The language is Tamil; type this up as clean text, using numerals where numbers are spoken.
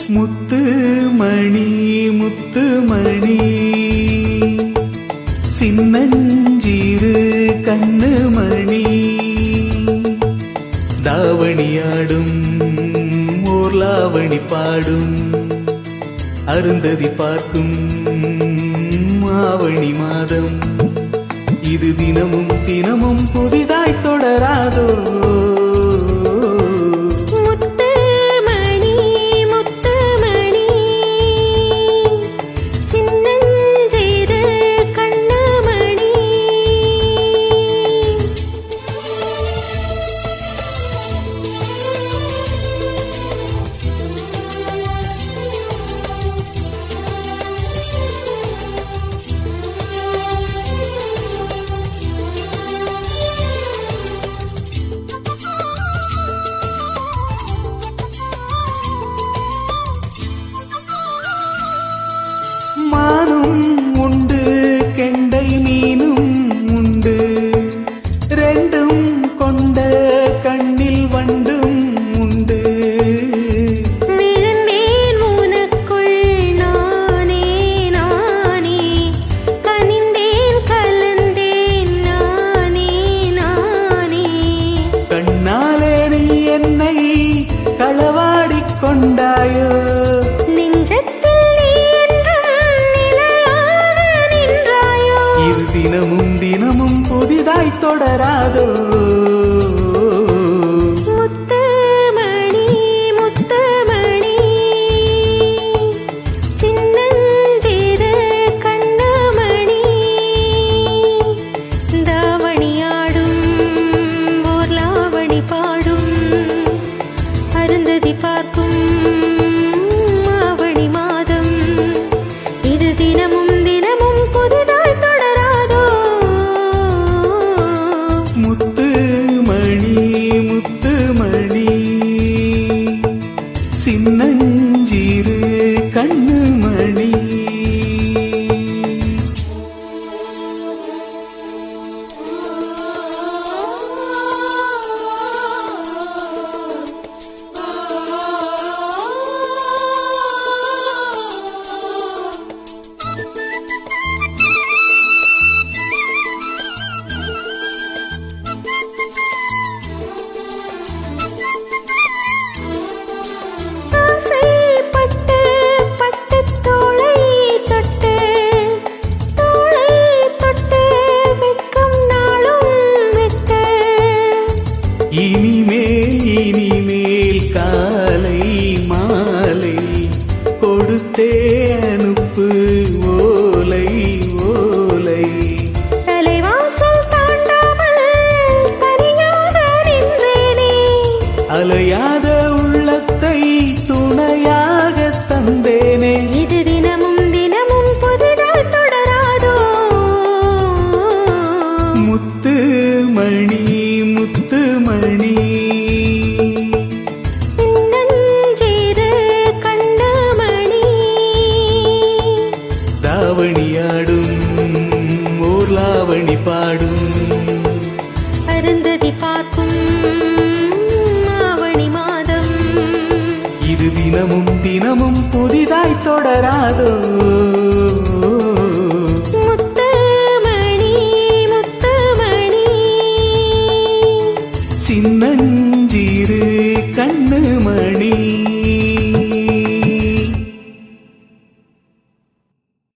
முத்து மணி முத்து மணி சின்னஞ்சீரு கண்ணு மணி தாவணியாடும் ஓர்லாவணி பாடும் அருந்ததி பார்க்கும் ஆவணி மாதம் இது தினமும் தினமும் புதிதாய் தொடராதோ மானும் உண்டு கெண்டை மீனும் உண்டு ரெண்டும் கொண்ட கண்ணில் வண்டும் உண்டு விழுந்தேன் உனக்குள் நானே நானே கனிந்தேன் கலந்தேன் நானே நானே கண்ணாலே நீ என்னை களவாடிக் கொண்டாயோ தினமும் தினமும் புதிதாய் தொடராதோ முத்து மணி முத்து மணி சின்னஞ்சிறு கண்ணு மணி தாவணியாடும் ஓர்லாவணி பாடும் அருந்ததி பார்க்கும் ஆவணி மாதம் இது தினமும் தினமும் புதிதாய் முத்து மணி முத்து மணி சின்னஞ்சீரு கண்ணு மணி இனிமேல் காலை மாலை கொடுத்தே அனுப்பு ஓலை ஓலை தலைவாசல் தாண்டாமல் தனியாக நின்றேனே அலையாத உள்ளத்தை துணையாக தந்தேனே இது தினமும் தினமும் புதிதாய் தொடராதோ முத்து மணி முத்து மணி சின்னஞ்சிறு கண்ணு மணி தாவணியாடும் ஓர்லாவணி பாடும் அருந்ததி பார்க்கும் ஆவணி மாதம் இது தினமும் தினமும் புதிதாய் தொடராதோ முத்து மணி முத்து மணி சின்னஞ்சீரு கண்ணு மணி